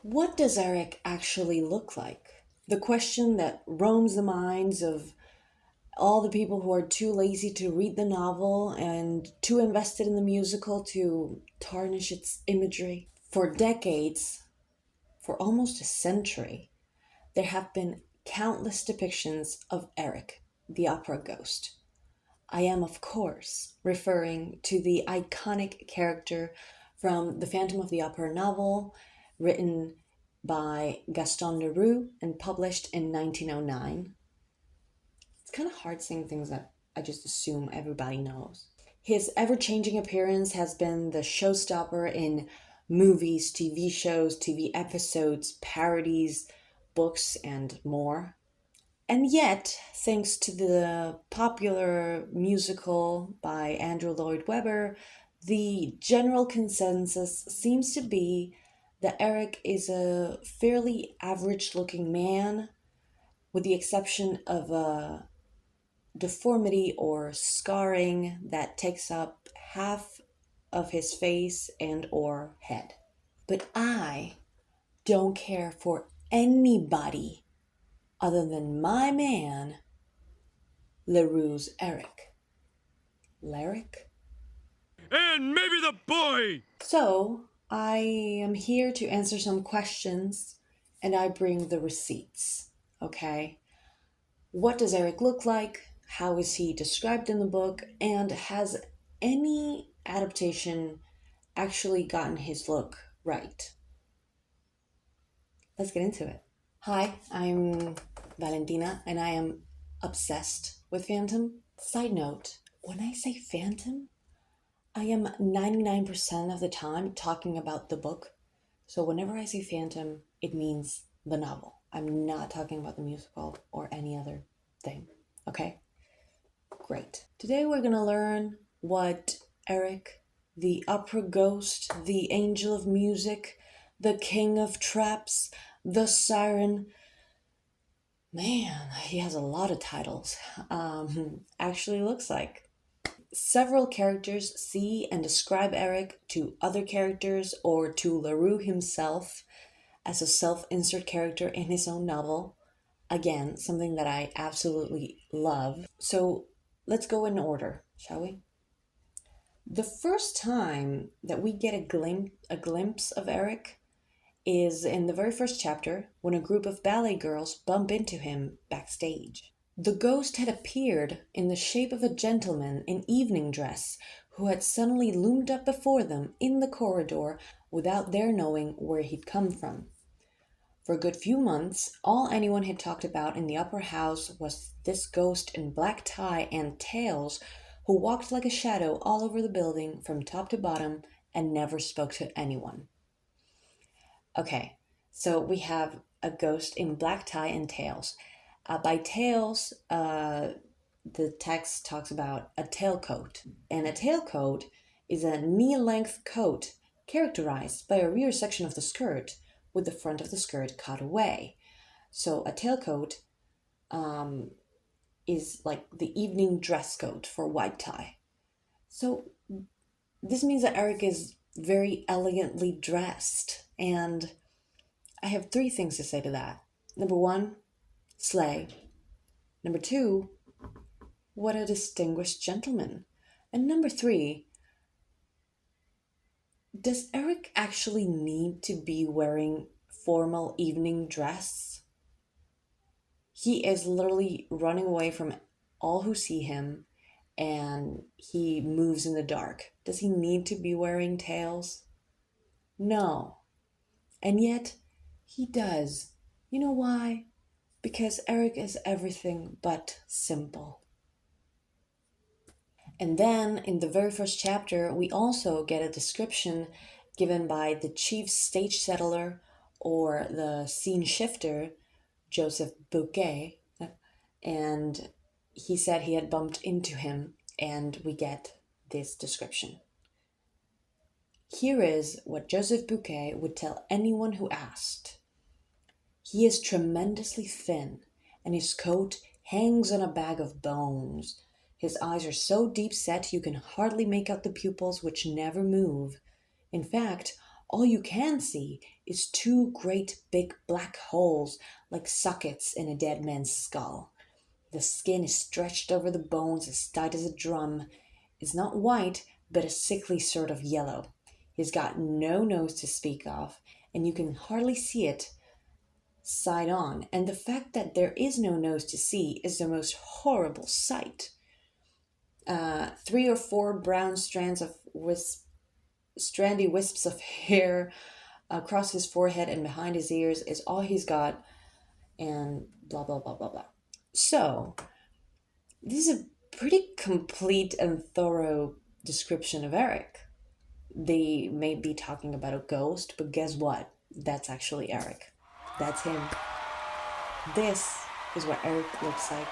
What does Erik actually look like? The question that roams the minds of all the people who are too lazy to read the novel and too invested in the musical to tarnish its imagery. For decades, for almost a century, there have been countless depictions of Erik, the opera ghost. I am, of course, referring to the iconic character from the Phantom of the Opera novel, written by Gaston Leroux and published in 1909. It's kind of hard saying things that I just assume everybody knows. His ever changing appearance has been the showstopper in movies, TV shows, TV episodes, parodies, books, and more. And yet, thanks to the popular musical by Andrew Lloyd Webber, the general consensus seems to be that Erik is a fairly average looking man, with the exception of a deformity or scarring that takes up half of his face and or head. But I don't care for anybody other than my man, Leroux's Erik. Lyric? And maybe the boy! So, I am here to answer some questions and I bring the receipts. Okay? What does Erik look like? How is he described in the book? And has any adaptation actually gotten his look right? Let's get into it. Hi, I'm Valentina and I am obsessed with Phantom. Side note, when I say Phantom, I am 99% of the time talking about the book. So whenever I say Phantom, it means the novel. I'm not talking about the musical or any other thing. Okay? Great. Today we're going to learn what Erik, the opera ghost, the angel of music, the king of traps, the siren, man, he has a lot of titles, actually looks like. Several characters see and describe Erik to other characters or to Leroux himself as a self insert character in his own novel. Again, something that I absolutely love. So let's go in order, shall we? The first time that we get a glimpse of Erik is in the very first chapter when a group of ballet girls bump into him backstage. The ghost had appeared in the shape of a gentleman in evening dress who had suddenly loomed up before them in the corridor without their knowing where he'd come from. For a good few months, all anyone had talked about in the upper house was this ghost in black tie and tails who walked like a shadow all over the building from top to bottom and never spoke to anyone. Okay, so we have a ghost in black tie and tails. By tails, the text talks about a tailcoat. And a tailcoat is a knee length coat characterized by a rear section of the skirt with the front of the skirt cut away. So a tailcoat um, is like the evening dress coat for white tie. So this means that Erik is very elegantly dressed. And I have three things to say to that. Number one, slay. Number two, what a distinguished gentleman. And number three, does Erik actually need to be wearing formal evening dress? He is literally running away from all who see him and he moves in the dark. Does he need to be wearing tails? No. And yet, he does. You know why? Because Erik is everything but simple. And then in the very first chapter, we also get a description given by the chief stage settler or the scene shifter, Joseph Bouquet. And he said he had bumped into him, and we get this description. Here is what Joseph Bouquet would tell anyone who asked. He is tremendously thin, and his coat hangs on a bag of bones. His eyes are so deep set you can hardly make out the pupils which never move. In fact, All you can see is two great big black holes like sockets in a dead man's skull. The skin is stretched over the bones as tight as a drum. It's not white, but a sickly sort of yellow. He's got no nose to speak of, and you can hardly see it side on. And the fact that there is no nose to see is the most horrible sight. Three or four brown strandy wisps of hair across his forehead and behind his ears is all he's got, and blah, blah, blah, blah, blah. So, this is a pretty complete and thorough description of Erik. They may be talking about a ghost, but guess what? That's actually Erik. That's him. This is what Erik looks like.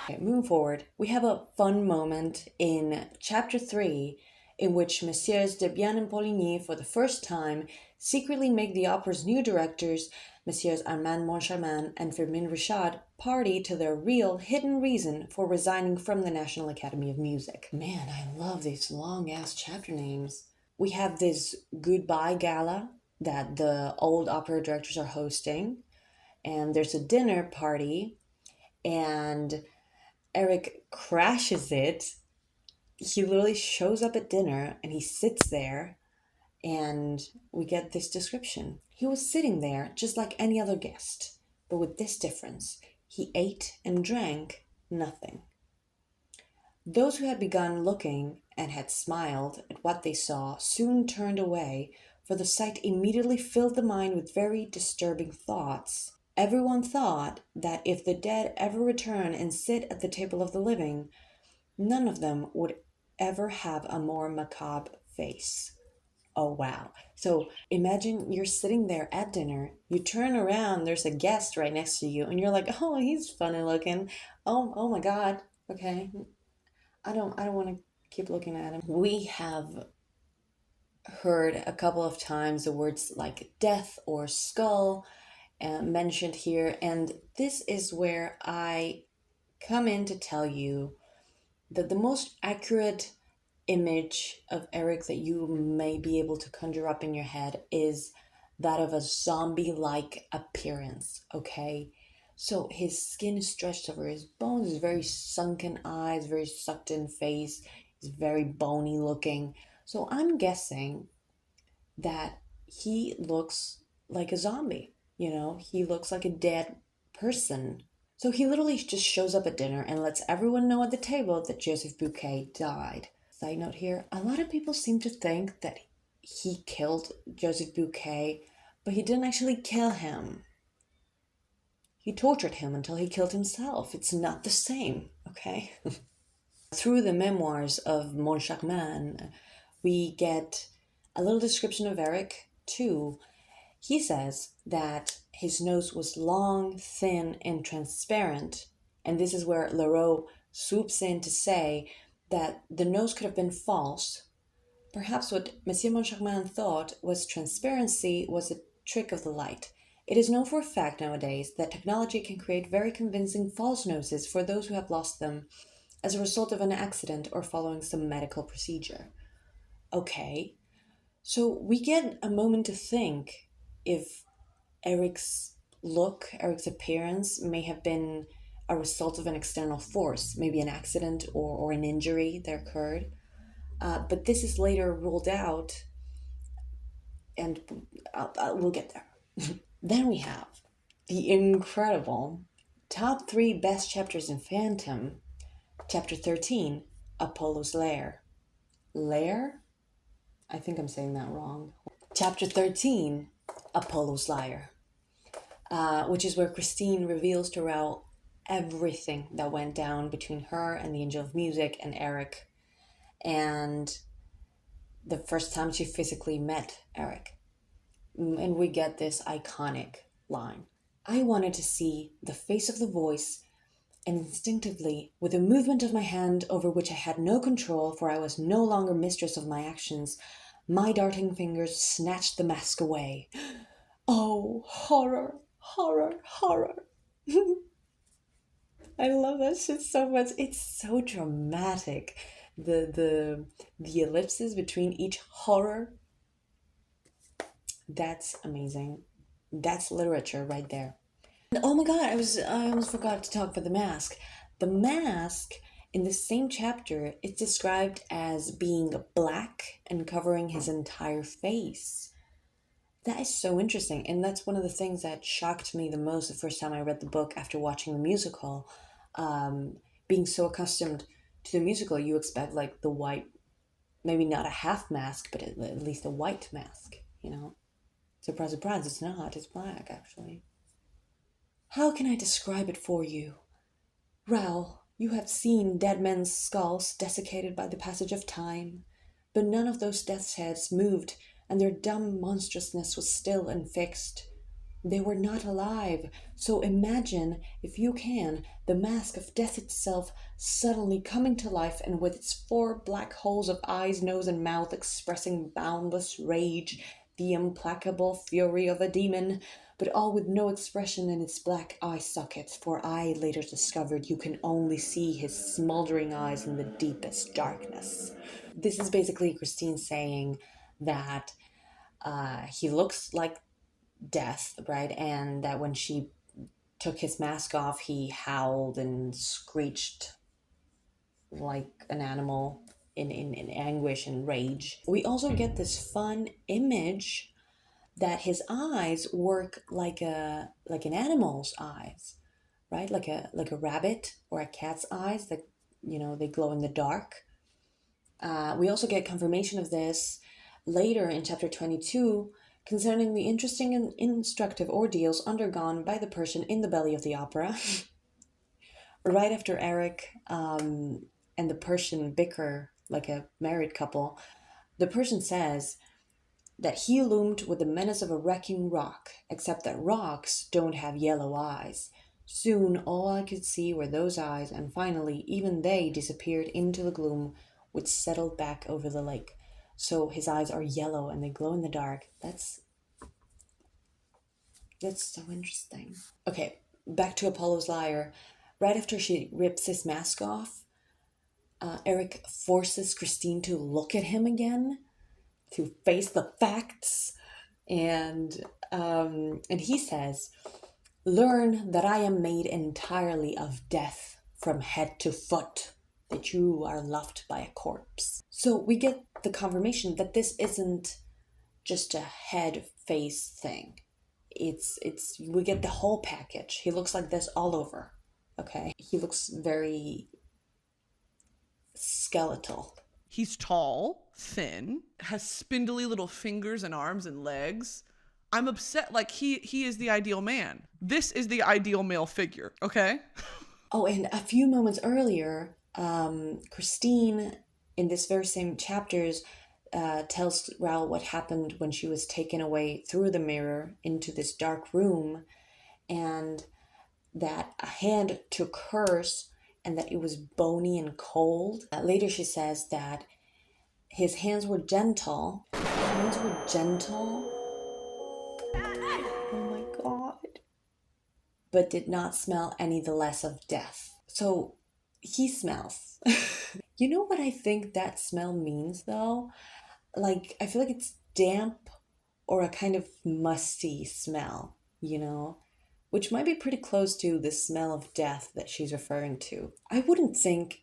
Okay, moving forward, we have a fun moment in chapter 3 in which Messieurs de Bien and Poligny, for the first time, secretly make the opera's new directors, Messieurs Armand Moncharmin and Firmin Richard, party to their real hidden reason for resigning from the National Academy of Music. Man, I love these long ass chapter names. We have this goodbye gala that the old opera directors are hosting, and there's a dinner party, and Erik crashes it. He literally shows up at dinner and he sits there, and we get this description. He was sitting there just like any other guest, but with this difference: he ate and drank nothing. Those who had begun looking and had smiled at what they saw soon turned away, for the sight immediately filled the mind with very disturbing thoughts. Everyone thought that if the dead ever return and sit at the table of the living, none of them would ever have a more macabre face. Oh, wow. So imagine you're sitting there at dinner, you turn around, there's a guest right next to you, and you're like, oh, he's funny looking. Oh my God. Okay. I don't want to keep looking at him. We have heard a couple of times the words like death or skull mentioned here, and this is where I come in to tell you that the most accurate image of Erik that you may be able to conjure up in your head is that of a zombie like appearance, okay? So his skin is stretched over his bones, his very sunken eyes, very sucked in face, he's very bony looking. So I'm guessing that he looks like a zombie. He looks like a dead person. So he literally just shows up at dinner and lets everyone know at the table that Joseph Bouquet died. Side note here, a lot of people seem to think that he killed Joseph Bouquet, but he didn't actually kill him. He tortured him until he killed himself. It's not the same, okay? Through the memoirs of Moncharmin, we get a little description of Erik too. He says that his nose was long, thin, and transparent, and this is where Leroux swoops in to say that the nose could have been false. Perhaps what Monsieur Moncharmin thought was transparency was a trick of the light. It is known for a fact nowadays that technology can create very convincing false noses for those who have lost them as a result of an accident or following some medical procedure. Okay, so we get a moment to think if Erik's Erik's appearance may have been a result of an external force, maybe an accident or an injury that occurred. But this is later ruled out, and we'll get there. Then we have the incredible top 3 best chapters in Phantom, chapter 13, Apollo's Lair. Lair? I think I'm saying that wrong. Chapter 13, Apollo's Lyre, which is where Christine reveals to Raoul everything that went down between her and the Angel of Music and Erik, and the first time she physically met Erik. And we get this iconic line. I wanted to see the face of the voice, and instinctively, with a movement of my hand over which I had no control, for I was no longer mistress of my actions, my darting fingers snatched the mask away. Oh, horror, horror, horror. I love that shit so much. It's so dramatic. The ellipses between each horror, that's amazing. That's literature right there. And oh my god, I almost forgot to talk about the mask. The mask in the same chapter is described as being black and covering his entire face. That is so interesting, and that's one of the things that shocked me the most the first time I read the book after watching the musical. Being so accustomed to the musical, you expect like the white, maybe not a half mask, but at least a white mask, you know? Surprise, surprise, it's not, it's black actually. How can I describe it for you? Raoul, you have seen dead men's skulls desiccated by the passage of time, but none of those death's heads moved, and their dumb monstrousness was still and fixed. They were not alive, so imagine, if you can, the mask of death itself suddenly coming to life and with its four black holes of eyes, nose, and mouth expressing boundless rage, the implacable fury of a demon, but all with no expression in its black eye sockets, for I later discovered you can only see his smoldering eyes in the deepest darkness. This is basically Christine saying that he looks like death, right? And that when she took his mask off, he howled and screeched like an animal in anguish and rage. We also get this fun image that his eyes work like an animal's eyes, right? Like a rabbit or a cat's eyes that they glow in the dark. We also get confirmation of this later in chapter 22 concerning the interesting and instructive ordeals undergone by the Persian in the belly of the opera. Right after Erik and the Persian bicker like a married couple, the Persian says that he loomed with the menace of a wrecking rock, except that rocks don't have yellow eyes. Soon all I could see were those eyes, and finally even they disappeared into the gloom which settled back over the lake. So his eyes are yellow and they glow in the dark. That's so interesting. Okay, back to Apollo's lyre. Right after she rips his mask off, Erik forces Christine to look at him again, to face the facts, and he says, "Learn that I am made entirely of death from head to foot, that you are loved by a corpse." So we get the confirmation that this isn't just a head face thing. It's we get the whole package. He looks like this all over. Okay? He looks very skeletal. He's tall, thin, has spindly little fingers and arms and legs. I'm upset. Like, he is the ideal man. This is the ideal male figure, okay? Oh, and a few moments earlier, Christine, in this very same chapters, tells Raoul what happened when she was taken away through the mirror into this dark room, and that a hand took hers and that it was bony and cold. Later, she says that his hands were gentle. Hands were gentle. Oh my god. But did not smell any the less of death. So he smells. You know what I think that smell means though? Like, I feel like it's damp or a kind of musty smell, which might be pretty close to the smell of death that she's referring to. I wouldn't think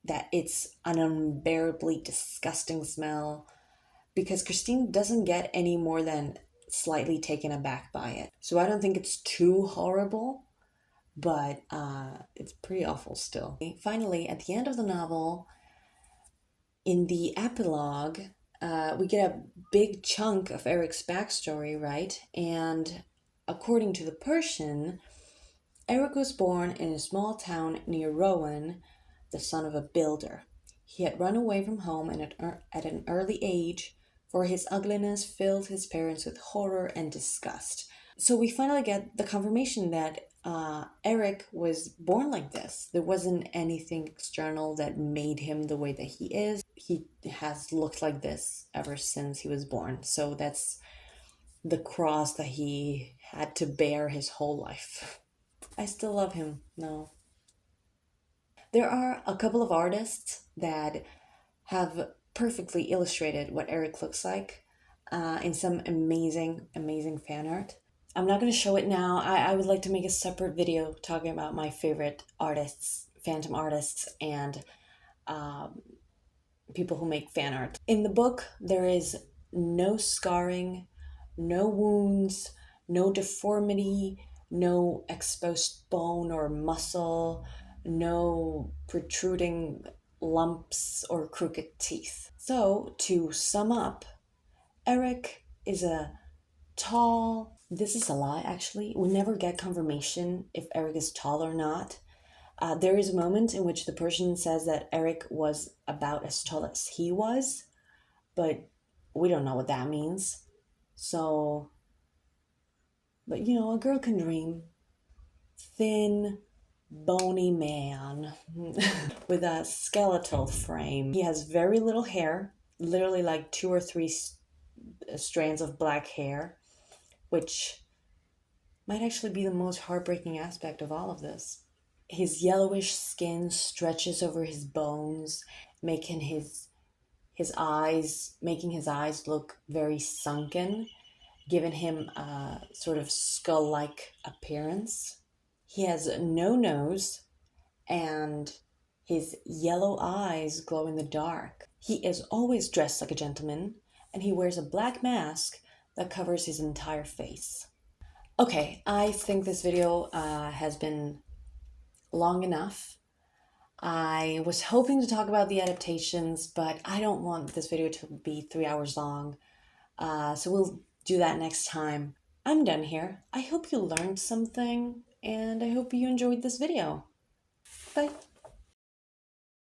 that it's an unbearably disgusting smell because Christine doesn't get any more than slightly taken aback by it. So I don't think it's too horrible, but it's pretty awful still. Finally, at the end of the novel, in the epilogue, we get a big chunk of Erik's backstory, right? And according to the Persian, Erik was born in a small town near Rowan, the son of a builder. He had run away from home and at an early age, for his ugliness filled his parents with horror and disgust. So we finally get the confirmation that Erik was born like this. There wasn't anything external that made him the way that he is. He has looked like this ever since he was born. So that's the cross that he had to bear his whole life. I still love him, no. There are a couple of artists that have perfectly illustrated what Erik looks like in some amazing, amazing fan art. I'm not going to show it now. I would like to make a separate video talking about my favorite artists, phantom artists, and um, people who make fan art. In the book, there is no scarring, no wounds, no deformity, no exposed bone or muscle, no protruding lumps or crooked teeth. So, to sum up, Erik is a tall, this is a lie actually. We never get confirmation if Erik is tall or not. There is a moment in which the person says that Erik was about as tall as he was, but we don't know what that means. So, but you know, a girl can dream. Thin, bony man with a skeletal frame. He has very little hair, literally like two or three strands of black hair, which might actually be the most heartbreaking aspect of all of this. His yellowish skin stretches over his bones, making making his eyes look very sunken, giving him a sort of skull-like appearance. He has no nose, and his yellow eyes glow in the dark. He is always dressed like a gentleman, and he wears a black mask that covers his entire face. Okay, I think this video has been long enough. I was hoping to talk about the adaptations, but I don't want this video to be 3 hours long. So we'll do that next time. I'm done here. I hope you learned something, and I hope you enjoyed this video. Bye.